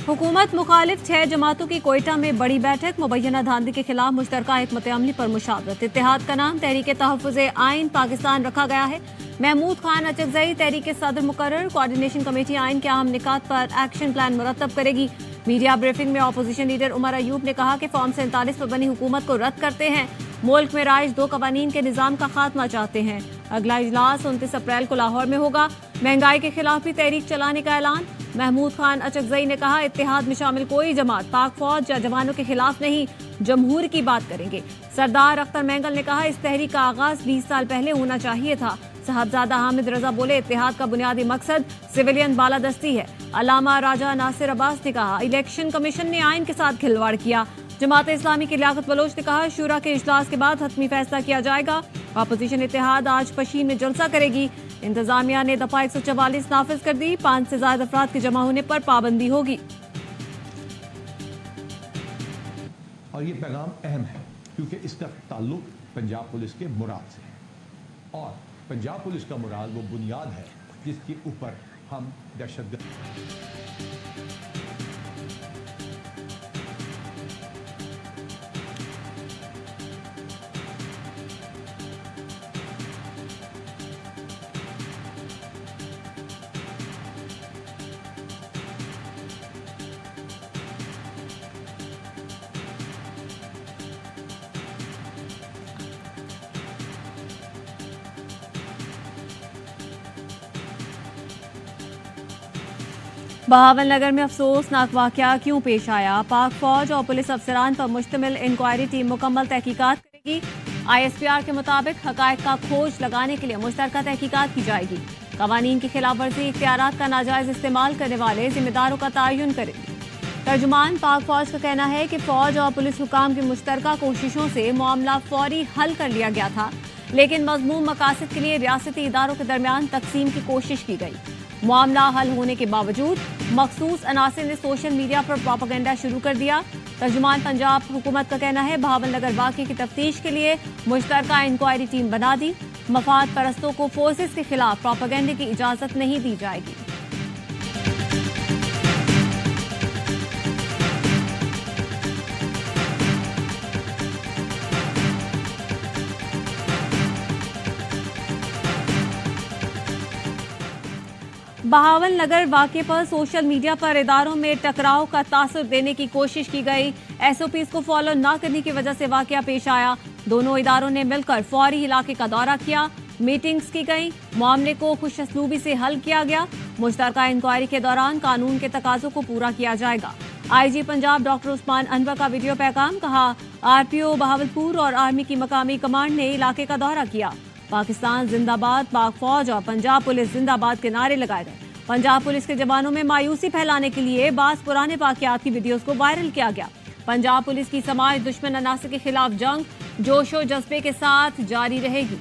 हुकूमत मुखालिफ 6 जमातों की कोयटा में बड़ी बैठक। मुबैना धांधली के खिलाफ मुश्तरका हिकमत अमली पर मुशावरत। इत्तेहाद का नाम तहरीक तहफ़्फ़ुज़ आइन पाकिस्तान रखा गया है। महमूद खान अचकज़ई तहरीक सदर मुकर्रर। कोऑर्डिनेशन कमेटी आइन के अहम निकात पर एक्शन प्लान मुरतब करेगी। मीडिया ब्रीफिंग में अपोजिशन लीडर उमर अयूब ने कहा कि फॉर्म 47 पर बनी हुकूमत को रद्द करते हैं। मुल्क में राइज 2 कवानीन के निज़ाम का खात्मा चाहते हैं। अगला इजलास 29 अप्रैल को लाहौर में होगा। महंगाई के खिलाफ भी तहरीक चलाने का ऐलान। महमूद खान अचकज़ई ने कहा, इत्तेहाद में शामिल कोई जमात पाक फौज या जवानों के खिलाफ नहीं, जमहूर की बात करेंगे। सरदार अख्तर मैंगल ने कहा, इस तहरीक का आगाज 20 साल पहले होना चाहिए था। साहबजादा हामिद रजा बोले, इत्तेहाद का बुनियादी मकसद सिविलियन बालादस्ती है। अल्लामा राजा नासिर अब्बास ने कहा, इलेक्शन कमीशन ने आइन के साथ खिलवाड़ किया। जमात इस्लामी की लियाकत बलोच ने कहा, शूरा के इजलास के बाद हतमी फैसला किया जाएगा। अपोजिशन इत्तेहाद आज पशीन में जलसा करेगी। इंतजामिया ने दफा 144 नाफिज कर दी। 5 से ज्यादा अफराद के जमा होने पर पाबंदी होगी। और ये पैगाम अहम है क्योंकि इसका ताल्लुक पंजाब पुलिस के मुराद से है और पंजाब पुलिस का मुराद वो बुनियाद है जिसके ऊपर हम दहशतगर्द बहावलनगर में अफसोसनाक वाकया क्यों पेश आया? पाक फौज और पुलिस अफसरान पर मुश्तमिल इंक्वायरी टीम मुकम्मल तहकीकात करेगी। ISPR के मुताबिक हकायक का खोज लगाने के लिए मुश्तरका तहकीकात की जाएगी। कवानीन की खिलाफ वर्जी इख्तियारात का नाजायज इस्तेमाल करने वाले जिम्मेदारों का तयन करेगी। तर्जुमान पाक फौज का कहना है कि फौज और पुलिस हुकाम की मुश्तरका कोशिशों से मामला फौरी हल कर लिया गया था, लेकिन मज़मूम मकासद के लिए रियासती इदारों के दरमियान तकसीम की कोशिश की गई। मामला हल होने के बावजूद मखसूस अनासिर ने सोशल मीडिया पर प्रोपेगेंडा शुरू कर दिया। तर्जुमान पंजाब हुकूमत का कहना है, बहावलनगर वाक़े की तफ्तीश के लिए मुश्तरका इंक्वायरी टीम बना दी। मफाद परस्तों को फोर्सेस के खिलाफ प्रोपेगेंडे की इजाजत नहीं दी जाएगी। बहावलनगर वाक़े पर सोशल मीडिया पर इदारों में टकराव का तासुर देने की कोशिश की गई। SOPs को फॉलो न करने की वजह से वाक़या पेश आया। दोनों इदारों ने मिलकर फौरी इलाके का दौरा किया, मीटिंग्स की गई, मामले को खुशअस्लूबी से हल किया गया। मुश्तरका इंक्वायरी के दौरान कानून के तकाजों को पूरा किया जाएगा। IG पंजाब डॉक्टर उस्मान अनवर का वीडियो पैगाम। कहा, RPO बहावलपुर और आर्मी की मकामी कमांड ने इलाके का दौरा किया। पाकिस्तान जिंदाबाद, पाक फौज और पंजाब पुलिस जिंदाबाद के नारे लगाए गए। पंजाब पुलिस के जवानों में मायूसी फैलाने के लिए बास पुराने वाक़यात की वीडियोस को वायरल किया गया। पंजाब पुलिस की समाज दुश्मन अनासर के खिलाफ जंग जोशो जज्बे के साथ जारी रहेगी।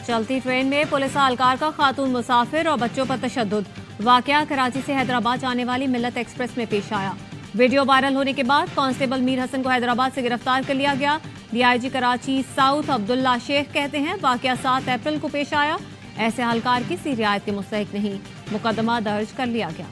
चलती ट्रेन में पुलिस एहलकार का खातून मुसाफिर और बच्चों पर तशद्दुद। वाकया कराची से हैदराबाद जाने वाली मिल्लत एक्सप्रेस में पेश आया। वीडियो वायरल होने के बाद कांस्टेबल मीर हसन को हैदराबाद से गिरफ्तार कर लिया गया। DIG कराची साउथ अब्दुल्ला शेख कहते हैं, वाकया 7 अप्रैल को पेश आया। ऐसे एहलकार किसी रियायत के मुस्तहिक नहीं, मुकदमा दर्ज कर लिया गया।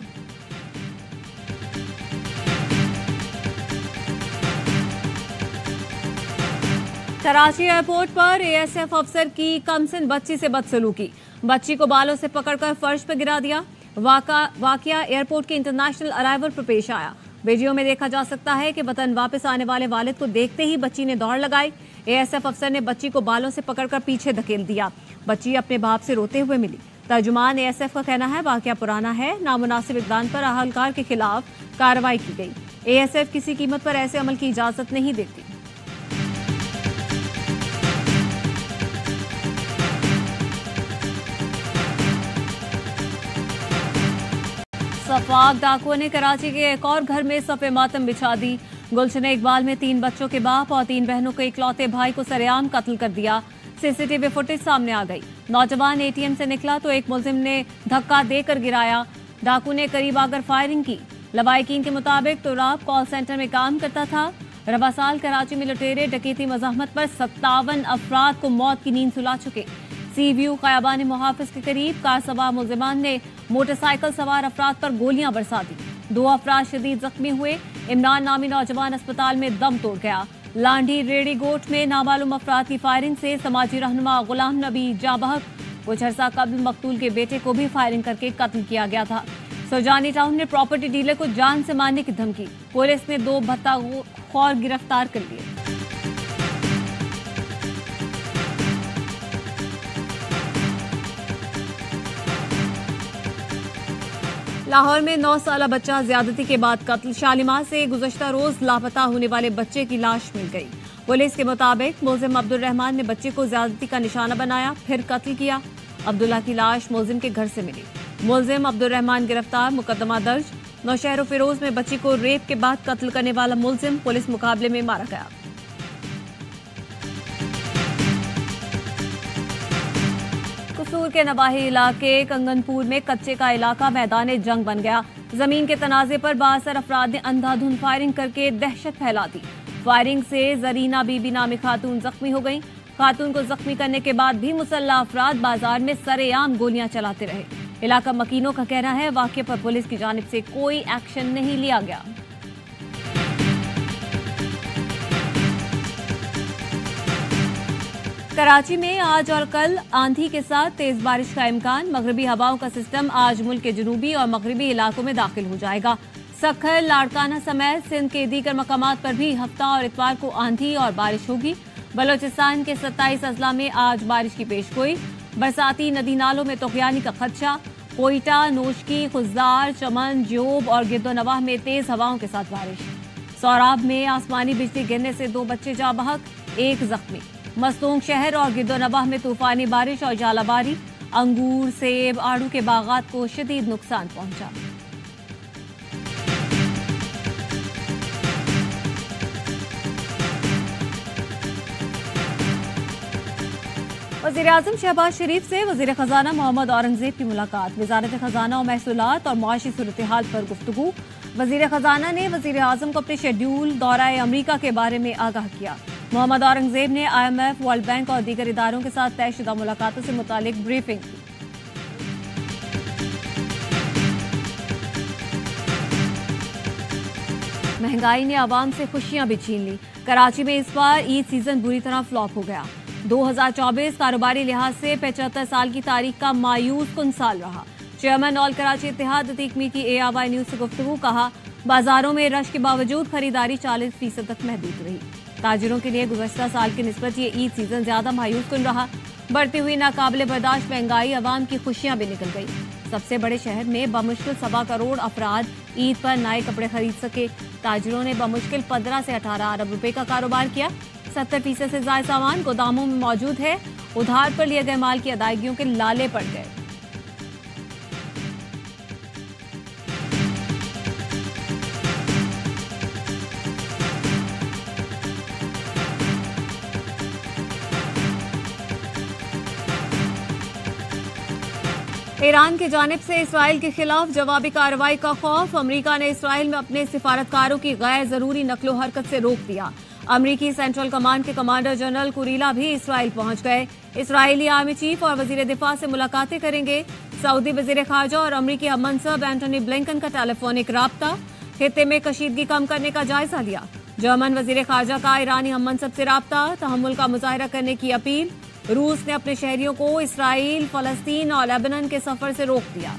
कराची एयरपोर्ट पर ASF अफसर की कमसिन बच्ची से बदसलूकी। बच्ची को बालों से पकड़कर फर्श पर गिरा दिया। वाकया एयरपोर्ट के इंटरनेशनल अराइवल पर पेश आया। वीडियो में देखा जा सकता है कि वतन वापस आने वाले वालिद को देखते ही बच्ची ने दौड़ लगाई। ASF अफसर ने बच्ची को बालों से पकड़कर पीछे धकेल दिया। बच्ची अपने बाप से रोते हुए मिली। तर्जुमान ASF का कहना है, वाकया पुराना है, नामुनासिब इक़दाम पर अहलकार के खिलाफ कार्रवाई की गई। ASF किसी कीमत पर ऐसे अमल की इजाजत नहीं देती। सफाक डाकुओं ने कराची के एक और घर में सफ़े मातम बिछा दी। गुलशन इकबाल में 3 बच्चों के बाप और 3 बहनों के इकलौते भाई को सरेआम कत्ल कर दिया। CCTV फुटेज सामने आ गई। नौजवान ATM से निकला तो एक मुलजिम ने धक्का देकर गिराया। डाकू ने करीब आकर फायरिंग की। लवाहिकीन के मुताबिक तुराब कॉल सेंटर में काम करता था। रवा साल कराची में लुटेरे डकैती मज़ाहमत पर 57 अफराद को मौत की नींद सुला चुके। सी व्यू खयाबान मुहाफिज के करीब कार सवार मुलजिमान ने मोटरसाइकिल सवार अफराद पर गोलियां बरसा दी। 2 अफराद शदीद जख्मी हुए। इमरान नामी नौजवान अस्पताल में दम तोड़ गया। लांडी रेडी गोट में नामालूम अफराद की फायरिंग से समाजी रहनुमा गुलाम नबी जाँ बहक। कुछ अर्सा कबल मकतूल के बेटे को भी फायरिंग करके कत्ल किया गया था। सुजानी टाउन ने प्रॉपर्टी डीलर को जान से मारने की धमकी। पुलिस ने 2 भत्ताखोर गिरफ्तार कर लिए। लाहौर में 9 साला बच्चा ज्यादती के बाद कत्ल। शालीमार से गुज़श्ता रोज लापता होने वाले बच्चे की लाश मिल गई। पुलिस के मुताबिक मुलजिम अब्दुल रहमान ने बच्चे को ज्यादती का निशाना बनाया, फिर कत्ल किया। अब्दुल्ला की लाश मुलजिम के घर से मिली। मुलजिम अब्दुल रहमान गिरफ्तार, मुकदमा दर्ज। नौशहर फिरोज में बच्ची को रेप के बाद कत्ल करने वाला मुलजिम पुलिस मुकाबले में मारा गया। कसूर के नवाही इलाके कंगनपुर में कच्चे का इलाका मैदान जंग बन गया। जमीन के तनाजे पर बासर अफराद ने अंधाधुंध फायरिंग करके दहशत फैला दी। फायरिंग से जरीना बीबी नामी खातून जख्मी हो गई। खातून को जख्मी करने के बाद भी मुसल्ला अफराद बाजार में सरेआम गोलियां चलाते रहे। इलाका मकीनों का कहना है वाक़े पर पुलिस की जानिब से कोई एक्शन नहीं लिया गया। कराची में आज और कल आंधी के साथ तेज बारिश का इम्कान। मगरबी हवाओं का सिस्टम आज मुल्क के जनूबी और मगरबी इलाकों में दाखिल हो जाएगा। सखर, लाड़काना समेत सिंध के दीगर मकामात पर भी हफ्ता और इतवार को आंधी और बारिश होगी। बलोचिस्तान के 27 अजला में आज बारिश की पेशगोई। बरसाती नदी नालों में तुग़यानी का खदशा। कोयटा, नोशकी, खुजदार, चमन, जोब और गिरदोनवाह में तेज हवाओं के साथ बारिश। सौराब में आसमानी बिजली गिरने से 2 बच्चे जाँ बहक, 1 जख्मी। मस्तूंग शहर और गिरदोनवाह में तूफानी बारिश और जालाबारी। अंगूर, सेब, आड़ू के बागात को शदीद नुकसान पहुंचा। वज़ीर-ए-आज़म शहबाज शरीफ से वज़ीर खजाना मोहम्मद औरंगजेब की मुलाकात। वज़ारत खजाना और महसूलात और मुआशी सूरत-ए-हाल पर गुफ्तगू। वज़ीर खजाना ने वज़ीर-ए-आज़म को अपने शेड्यूल दौराए अमरीका के बारे में आगाह किया। मोहम्मद औरंगजेब ने IMF, वर्ल्ड बैंक और दीगर इदारों के साथ तयशुदा मुलाकातों से मुतालिक ब्रीफिंग की। महंगाई ने आवाम से खुशियां भी छीन ली। कराची में इस बार ईद सीजन बुरी तरह फ्लॉप हो गया। 2024 कारोबारी लिहाज से 75 साल की तारीख का मायूस कुन साल रहा। चेयरमैन ऑल कराची इत्तेहाद अतीक मीर की ARY न्यूज से गुफ्तगू। कहा, बाजारों में रश के बावजूद खरीदारी 40% तक महदूद रही। ताजिरों के लिए गुज़श्ता साल की निस्बत ये ईद सीजन ज्यादा मायूस कुन रहा। बढ़ती हुई नाकाबिले बर्दाश्त महंगाई अवाम की खुशियां भी निकल गई। सबसे बड़े शहर में बमुश्किल 1.25 करोड़ अफराद ईद पर नए कपड़े खरीद सके। ताजिरों ने बमुश्किल 15 से 18 अरब रुपए का कारोबार किया। 70% से ज्यादा सामान गोदामों में मौजूद है। उधार पर लिए गए माल की अदायगियों के लाले पड़ गए। ईरान की जानिब से इसराइल के खिलाफ जवाबी कार्रवाई का खौफ। अमरीका ने इसराइल में अपने सिफारतकारों की गैर जरूरी नकलो हरकत से रोक दिया। अमरीकी सेंट्रल कमांड के कमांडर जनरल कुरीला भी इसराइल पहुंच गए। इसराइली आर्मी चीफ और वजीर दिफा से मुलाकातें करेंगे। सऊदी वजीर खारजा और अमरीकी हम मनसब एंटनी ब्लिंकन का टेलीफोनिक राब्ता। खित्ते में कशीदगी कम करने का जायजा लिया। जर्मन वजीर खारजा का ईरानी हम मनसब से राब्ता। तहम्मुल का मुजाहिरा करने की अपील। रूस ने अपने शहरियों को इसराइल, फलस्तीन और लेबनान के सफर से रोक दिया।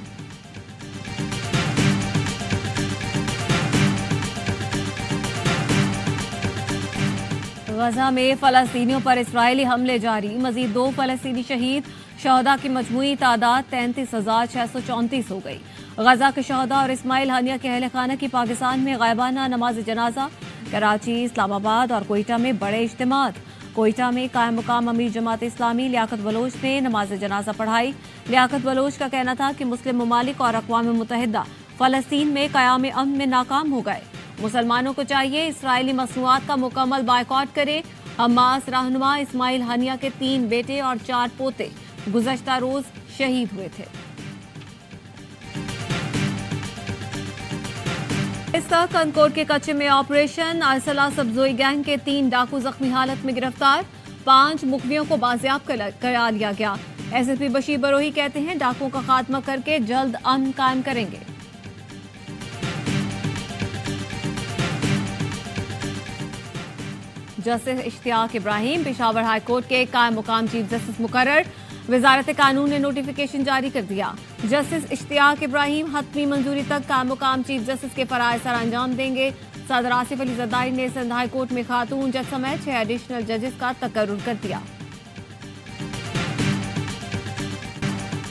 गजा में फलस्तीनियों पर इसराइली हमले जारी। मजीद 2 फलस्तीनी शहीद। शहदा की मजमूई तादाद 33,634 हो गई। गजा के शहदा और इस्माइल हानिया के अहल खाना की पाकिस्तान में गायबाना नमाज जनाजा। कराची, इस्लामाबाद और कोयटा में बड़े इज्तिमात। कोयटा में कायम मुकाम अमीर जमात इस्लामी लियाकत बलोच ने नमाज जनाजा पढ़ाई। लियाकत बलोच का कहना था कि मुस्लिम ममालिक और अक़वाम मुत्तहिदा फलस्तीन में क़याम अमन में नाकाम हो गए। मुसलमानों को चाहिए इसराइली मसनूआत का मुकम्मल बायकॉट करे। हमास रहनुमा इस्माइल हानिया के 3 बेटे और 4 पोते गुज़श्ता रोज शहीद हुए थे। इस तक कनकोट के कच्चे में ऑपरेशन अरसला सब्जोई गैंग के 3 डाकू जख्मी हालत में गिरफ्तार, 5 मुखबियों को बाजियाब करा लिया गया। एसएसपी बशीर बरोही कहते हैं डाकुओं का खात्मा करके जल्द अमन कायम करेंगे। Justice Ishtiaq Ibrahim Peshawar high court के कायम मुकाम चीफ जस्टिस मुकर्रर, वजारत कानून ने नोटिफिकेशन जारी कर दिया। जस्टिस इश्तियाक इब्राहिम हतमी मंजूरी तक कायम मुकाम चीफ जस्टिस के फराइज सर अंजाम देंगे। सदर आसिफ अली जरदारी ने सिंध हाई कोर्ट में खातून जज समेत 6 एडिशनल जजेस का तकर्रुर कर दिया।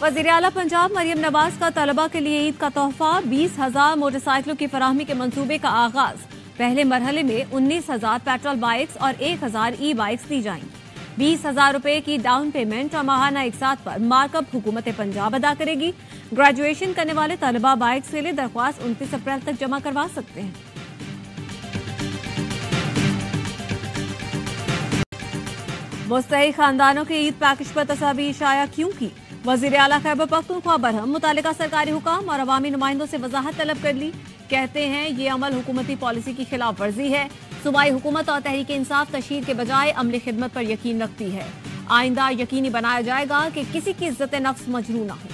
वज़ीर आला पंजाब मरियम नवाज का तलबा के लिए ईद का तोहफा 20,000 मोटरसाइकिलों की फराहमी के मंसूबे का आगाज। पहले मरहले में 19,000 पेट्रोल बाइक्स और 1,000 ई बाइक्स दी जाएंगी। 20,000 रुपए की डाउन पेमेंट और माहाना इकसात पर मार्कअप हुकूमत पंजाब अदा करेगी। ग्रेजुएशन करने वाले तलबा बाइक्स के लिए दरख्वास्त 29 अप्रैल तक जमा करवा सकते हैं। मुस्तहिक खानदानों के ईद पैकेज पर तस्वीर शाया क्यों की? वज़ीर आला खैबर पख्तूनख्वा बरहम मुतालिका सरकारी हुकाम और अवामी नुमाइंदों से वजाहत तलब कर ली। कहते हैं ये अमल हुकूमती पॉलिसी की खिलाफ वर्जी है। सूबाई हुकूमत और तहरीक इंसाफ तशहीद के बजाय अमली खिदमत पर यकीन रखती है। आइंदा यकीनी बनाया जाएगा कि किसी की इज्जत नफ्स मजरू न हो।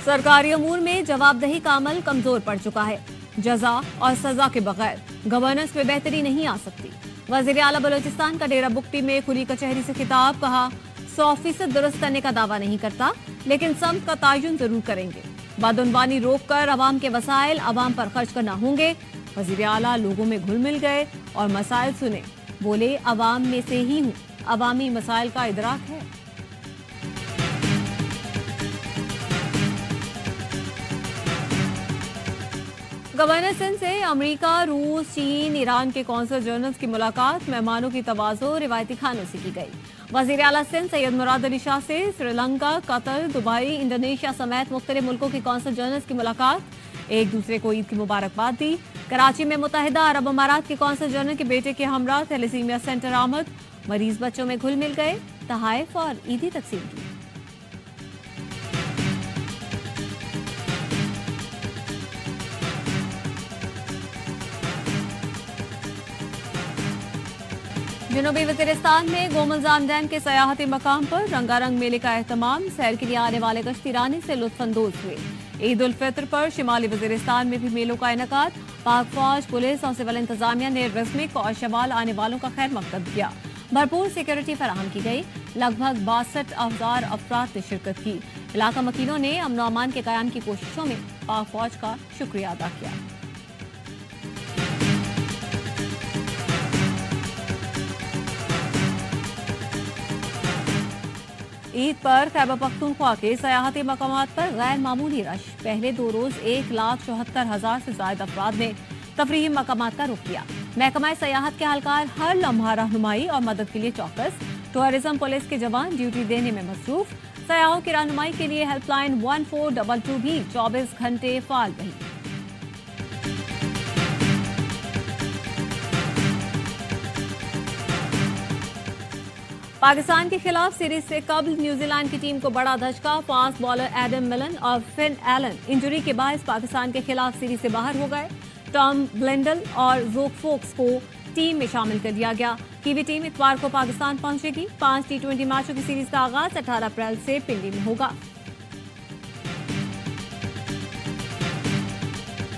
सरकारी अमूर में जवाबदेही का अमल कमजोर पड़ चुका है। जजा और सजा के बगैर गवर्नेंस में बेहतरी नहीं आ सकती। वज़ीर आला बलोचिस्तान का डेरा बुगटी में खुली कचहरी से खिताब, कहा 100% दुरुस्त करने का दावा नहीं करता लेकिन समत का तयन जरूर करेंगे। बदउनवानी रोककर अवाम के वसाइल अवाम पर खर्च करना होंगे। वज़ीर आला लोगों में घुल मिल गए और मसाइल सुने, बोले अवाम में से ही हूँ, अवामी मसाइल का इदराक है। गवर्नर सिंध से अमेरिका, रूस, चीन, ईरान के कौंसल जनरल्स की मुलाकात मेहमानों की तवाज़ो रिवायती खानों से की गई। वज़ीर आला सिंध सैयद मुराद अली शाह से श्रीलंका, कतर, दुबई, इंडोनेशिया समेत मुख्तलिफ मुल्कों के कौंसल जनरल्स की मुलाकात, एक दूसरे को ईद की मुबारकबाद दी। कराची में मुत्तहिदा अरब अमारात के कौंसल जनरल के बेटे के हमरा थैलेसीमिया सेंटर आमद, मरीज बच्चों में घुल मिल गए, तहाइफ और ईदी तकसीम की। जनूबी वज़ीरिस्तान में गोमलजान डैम के सयाहती मकाम पर रंगारंग मेले का एहतमाम, सैर के लिए आने वाले कश्ती रानी से लुत्फानंदोज हुए। ईद उल फित्र पर शिमाली वज़ीरिस्तान में भी मेलों का इनेकाद, पाक फौज, पुलिस और सिविल इंतजामिया ने रस्मिक और शवाल आने वालों का खैर मकदम किया। भरपूर सिक्योरिटी फराहम की गई। लगभग 62,000 अफराद ने शिरकत की। इलाका मकीनों ने अमन और अमान के कायम की कोशिशों में पाक फौज का शुक्रिया अदा किया। ईद पर खैबर पख्तूनख्वा के सयाहती मकामात पर गैर मामूली रश। पहले 2 रोज 1,74,000 से ज्यादा अफराद ने तफरीही मकामात का रुख किया। महकमा सयाहत के एहलकार हर लम्हा रहनुमाई और मदद के लिए चौकस। टूरिज्म पुलिस के जवान ड्यूटी देने में मसरूफ। सयाहों की रहनुमाई के लिए हेल्पलाइन 1422 भी 24 घंटे फाल रही। पाकिस्तान के खिलाफ सीरीज से कबल न्यूजीलैंड की टीम को बड़ा धचका। फास्ट बॉलर एडम मिलन और फिन एलन इंजरी के बायस पाकिस्तान के खिलाफ सीरीज से बाहर हो गए। टॉम ब्लेंडल और जोक फोक्स को टीम में शामिल कर दिया गया। कीवी टीम इतवार को पाकिस्तान पहुंचेगी। 5 T20 मैचों की सीरीज का आगाज 18 अप्रैल से पिंडी में होगा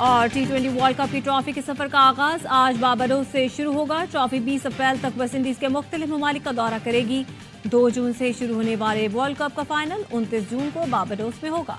और T20 वर्ल्ड कप की ट्रॉफी के सफर का आगाज आज बारबाडोस से शुरू होगा। ट्रॉफी 20 अप्रैल तक वेस्टइंडीज के मुख्तलिफ ममालिक का दौरा करेगी। 2 जून से शुरू होने वाले वर्ल्ड कप का फाइनल 29 जून को बारबाडोस में होगा।